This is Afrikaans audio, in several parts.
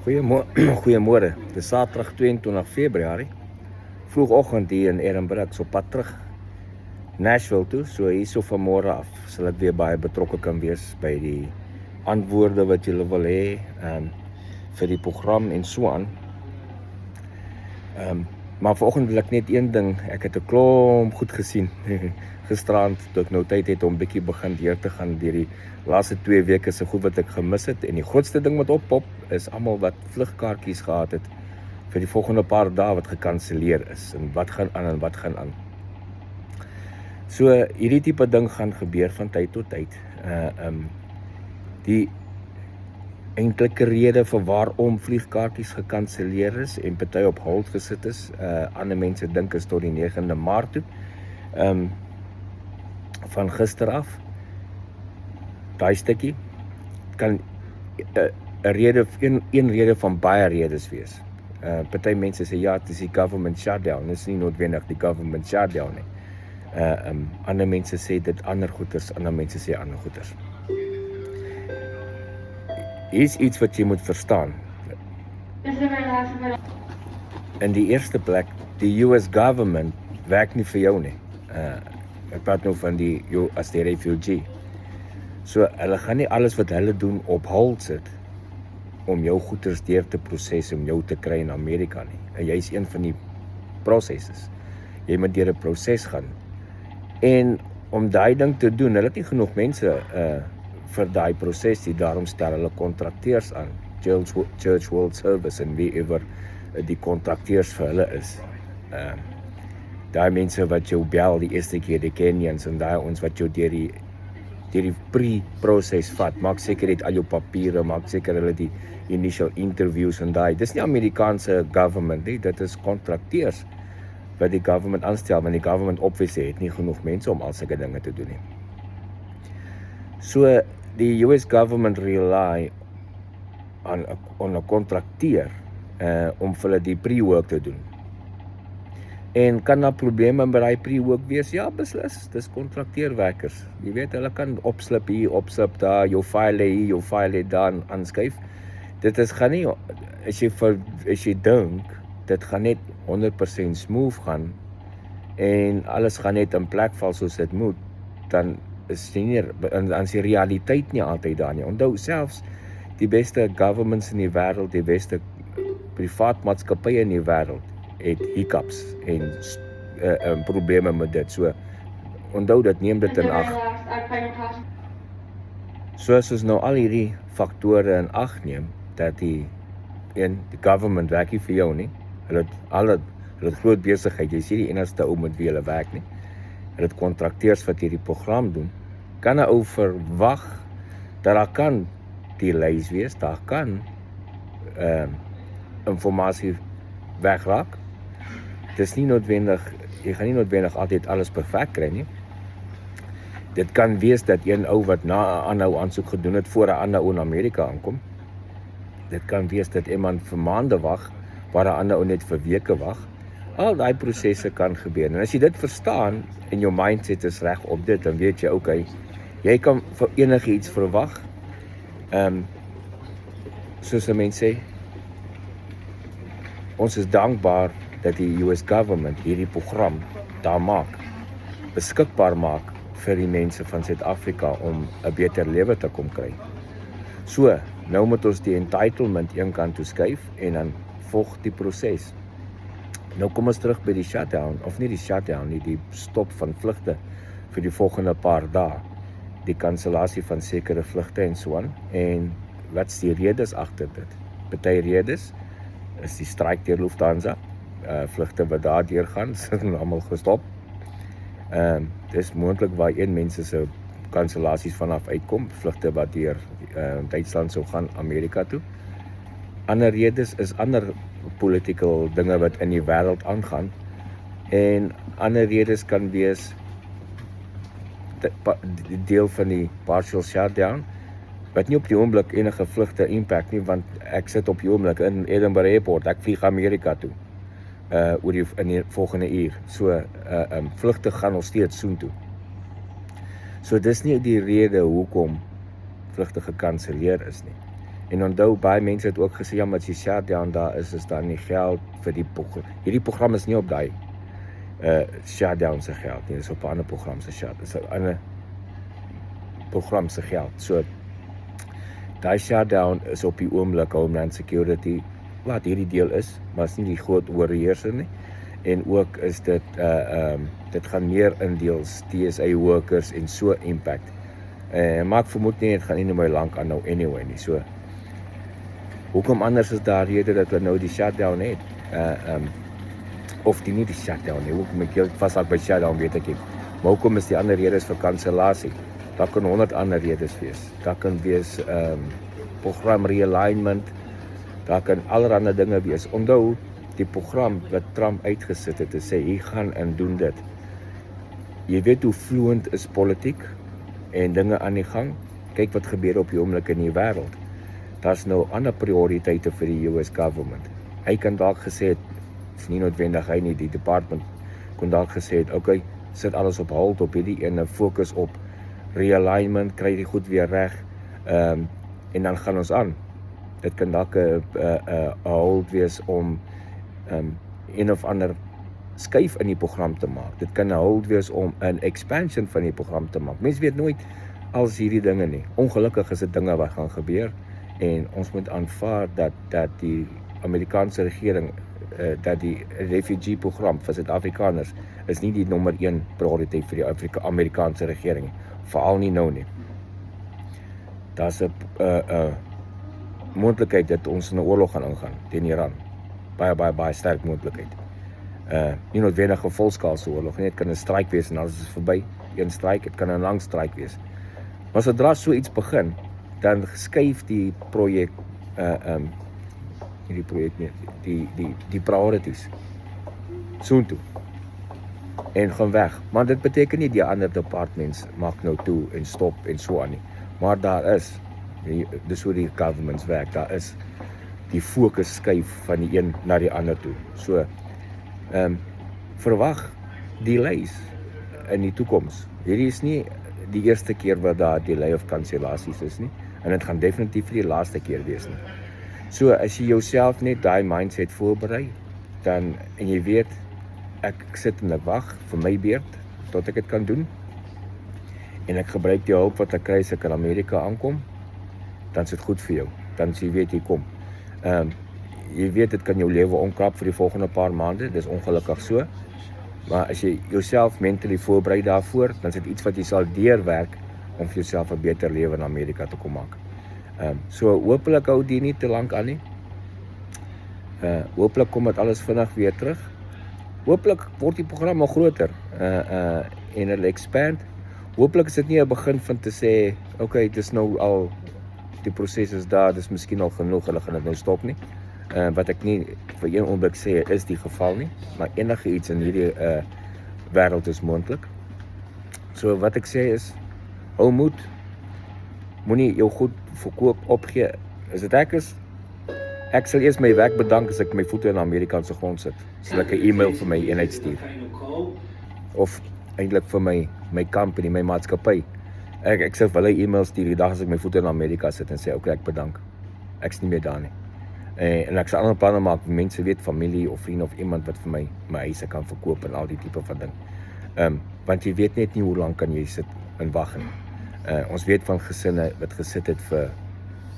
Goeiemôre. Dis Saterdag 22 Februarie. Vroegoggend hier in Edinburgh, ek so pad terug Nashville toe. So hierso van môre af sal ek weer baie betrokke kan wees by die antwoorde wat julle wil hê vir die program en so aan. Maar vanoggend wil ek net een ding, ek het 'n klomp goed gesien gisterand toe ek nou tyd het om bietjie begin deur te gaan deur die laaste 2 weke se goed wat ek gemis het. En die grootste ding wat oppop is almal wat vlugkaartjies gehad het vir die volgende paar dae wat gekanselleer is en wat gaan aan en wat gaan aan. So hierdie tipe ding gaan gebeur van tyd tot tyd. Die enkelike rede vir waarom vliegkaartjies gekanselleer is en party op hold gesit is, ander mense dink is tot die 9de Maart toe. Van gister af, daai stukkie kan 'n rede van baie redes wees. Party mense sê ja, dit is die government shutdown, dit is nie noodwendig die government shutdown nie. Ander mense sê dit ander goeders, ander mense sê ander goeders. Hier is iets wat jy moet verstaan. In die eerste plek, die US government werk nie vir jou nie. Ek praat nou van jou as die refugee. So hulle gaan nie alles wat hulle doen op hold sit om jou goeders deur te proses om jou te kry in Amerika nie. En jy is een van die prosesses. Jy moet deur 'n proses gaan. En om daai ding te doen, hulle het nie genoeg mense vir daai proses nie, daarom stel hulle kontrakteurs aan. Church World Service en wie ever die kontrakteurs vir hulle is. Daai mense wat jou bel die eerste keer, die Kenyans en daai ons wat jou deur die pre-proses vat, maak seker het al jou papiere, maak seker hulle die initial interviews en daai. Dis nie Amerikaanse government nie, dit is kontrakteurs wat die government aanstel, want die government obviously het nie genoeg mense om al sulke dinge te doen nie. So die US government rely on 'n kontrakteur om vir hulle die pre-work te doen. En kan daar probleme met daai pre-work wees? Ja, beslis. Dis kontrakteurwerkers. Jy weet, hulle kan opslip hier, opslip daar, jou file hier, jou file daar aanskuif. Dit is gaan nie, as jy dink, dit gaan net 100% smooth gaan en alles gaan net in plek val soos dit moet, dan is die realiteit nie altyd daar nie. Onthou, selfs die beste governments in die wêreld, die beste privaat maatskappye in die wêreld, het hiccups en probleme met dit. So onthou dit, neem dit in ag. So as ons nou al hierdie faktore in ag neem, dat die government werk nie vir jou nie. Hulle het groot besigheid, jy sien die enigste ou met wie hulle werk nie. Hulle het kontrakteurs wat hierdie program doen. Kan 'n ou verwag dat daar kan delays wees, daar kan informasie wegraak. Dis nie noodwendig, jy gaan nie noodwendig altyd alles perfek kry nie. Dit kan wees dat een ou wat na 'n ander ou aansoek gedoen het voor 'n ander ou in Amerika aankom. Dit kan wees dat iemand vir maande wag, waar 'n ander ou net vir weke wag. Al daai prosesse kan gebeur. En as jy dit verstaan en jou mindset is reg op dit, dan weet jy, okay, jy kan vir enigiets verwag. Soos 'n mens sê, ons is dankbaar dat die US government hierdie program daar maak, beskikbaar maak vir die mense van Suid-Afrika om 'n beter lewe te kom kry. So, nou moet ons die entitlement een kant toe skuif en dan volg die proses. Nou kom ons terug by die shutdown, of nie die shutdown nie, die stop van vlugte vir die volgende paar dae. Die kansellasie van sekere vlugte en so aan. En wat is die redes agter dit? Party redes is die streik deur Lufthansa. Vlugte wat daar deurgaan, is almal gestop. Dis moontlik waar mense se kansellasies vanaf uitkom, vlugte wat deur Duitsland sou gaan Amerika toe. Ander redes is ander political dinge wat in die wêreld aangaan. En ander redes kan wees deel van die partial shutdown, wat nie op die oomblik enige vlugte impact nie, want ek sit op die oomblik in Edinburgh Airport, ek vlieg Amerika toe. In die volgende uur. So, vlugte gaan nog steeds soontoe. So, dis nie die rede hoekom vlugte gekanselleer is nie. En onthou, baie mense het ook gesê, ja, maar as die shutdown daar is daar nie geld vir die program. Hierdie program is nie op daai shutdown se geld nie, dis op 'n ander program se shutdown, dis 'n ander program se geld. So, daai shutdown is op die oomblik Homeland Security, wat hierdie deel is, maar is nie die groot oorheerser nie. En ook is dit, dit gaan meer indeels TSA workers en so impact. Maar ek vermoed nie, het gaan nie meer lank aan nou anyway nie. So, hoekom anders is daar rede dat hulle nou die shutdown het? Of die nie die shutdown nie, hoekom ek heel vast by shutdown weet ek nie. Maar hoekom is die ander redes vir kansellasie? Daar kan 100 ander redes wees. Daar kan wees program realignment, daar kan allerhande dinge wees. Onthou, die program wat Trump uitgesit het, te sê, hy gaan en doen dit. Jy weet hoe vloeiend is politiek en dinge aan die gang. Kyk wat gebeur op die oomblik in die wêreld. Daar's nou ander prioriteite vir die US government. Hy kan dalk gesê het, is nie noodwendig hy nie, die department kon dalk gesê het, okay, sit alles op hold op hierdie ene, fokus op realignment, kry die goed weer reg, en dan gaan ons aan. Dit kan dalk 'n hold wees om een of ander skuif in die program te maak. Dit kan 'n hold wees om 'n expansion van die program te maak. Mens weet nooit als hierdie dinge nie. Ongelukkig is dit dinge wat gaan gebeur en ons moet aanvaar dat die Amerikaanse regering, dat die refugee program vir Suid-Afrikaners is nie die nommer 1 prioriteit vir die Amerikaanse regering, veral nie nou nie. Daar's 'n moontlikheid dat ons in 'n oorlog gaan ingaan teen Iran. Baie sterk moontlikheid. Nie noodwendig 'n volskaalse oorlog nie, dit kan 'n stryk wees en alles is verby. Een stryk, dit kan 'n lang stryk wees. Maar sodra so iets begin, dan skuif die projek nie die projek nie, die priorities soontoe en gaan weg. Maar dit beteken nie die ander departments maak nou toe en stop en so aan nie. Maar daar is, dis hoe die governments werk, daar is die fokus skuif van die een na die ander toe. So, verwag delays in die toekoms. Hierdie is nie die eerste keer wat daar delay of kansellasies is nie, en dit gaan definitief nie die laaste keer wees nie. So, as jy jouself net daai mindset voorberei, dan, en jy weet, ek sit en ek wag vir my beurt, tot ek dit kan doen, en ek gebruik die hulp wat ek kry as ek in Amerika aankom, dan is dit goed vir jou, dan as jy weet jy kom. Jy weet, dit kan jou lewe omkrap vir die volgende paar maande, dis ongelukkig so, maar as jy jouself mentally voorberei daarvoor, dan is dit iets wat jy sal deurwerk, om vir jouself 'n beter lewe in Amerika te kom maak. So, hopelik hou die nie te lank aan nie. Hopelik kom dit alles vinnig weer terug. Hopelik word die program al groter, en hulle expand. Hopelik is dit nie 'n begin van te sê, okay, dis nou al, die proses is daar, dis miskien al genoeg, hulle gaan dit nou stop nie. Wat ek nie vir een oomblik sê, is die geval nie, maar enige iets in hierdie wêreld is moontlik. So wat ek sê is, hou moed, moenie jou goed verkoop opgee. As dit ek sal eers my werk bedank as ek my voete in Amerikaanse grond sit. Sal ek 'n e-mail vir my eenheid stuur. Of eintlik vir my company, my maatskappy. Ek sal vir hulle e-mail stuur die dag as ek my voete in Amerika sit en sê, okay, ek bedank. Ek's nie meer daar nie. En ek sal ander planne maak, mense weet, familie of vriende of iemand wat vir my huise kan verkoop en al die tipe van ding. Want jy weet net nie hoe lank kan jy sit en wag nie. Ons weet van gesinne wat gesit het vir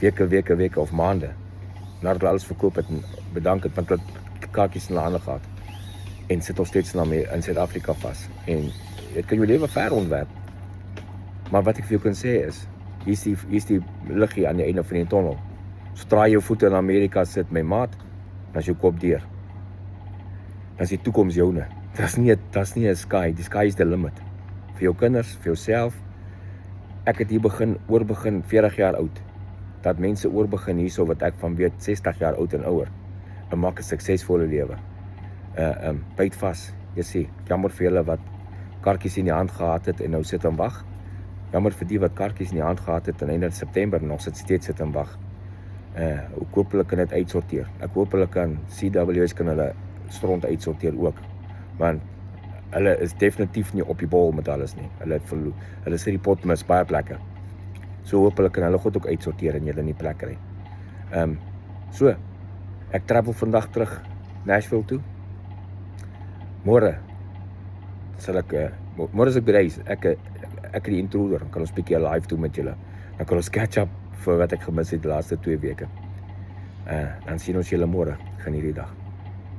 weke of maande, nadat hulle alles verkoop het en bedank het, want hulle kaartjies in hulle hande gehad en sit nog steeds in Suid-Afrika vas. En dit kan jou lewe ver ontwerp. Maar wat ek vir jou kan sê is, hier is die liggie aan die einde van die tunnel. Sodra jou voete in Amerika sit, my maat, dan is jou kop deur. Dan is die toekoms joune. Dis nie 'n sky, die sky is the limit. Vir jou kinders, vir jouself. Ek het hier oorbegin 40 jaar oud. Dat mense oorbegin hierso wat ek van weet 60 jaar oud en ouer. En maak 'n suksesvolle lewe. Byt vas. Jy sê, jammer vir julle wat kaartjies in die hand gehad het en nou sit en wag. Jammer vir die wat kaartjies in die hand gehad het en einde September nog steeds sit en wag. Ek hoop hulle kan dit uitsorteer. Ek hoop hulle kan, CWS kan hulle stront uitsorteer ook. Want hulle is definitief nie op die bol met alles nie. Hulle sit die pot mis baie plekke. So hoop hulle kan hulle goed ook uitsorteer en julle in die plek kry. So, ek travel vandag terug Nashville toe. Môre sal ek, môre is ek by die huis, ek die intruder, dan kan ons bietjie live doen met julle. Dan kan ons catch up vir wat ek gemis het die laaste 2 weke. Dan sien ons julle môre. Geniet die dag.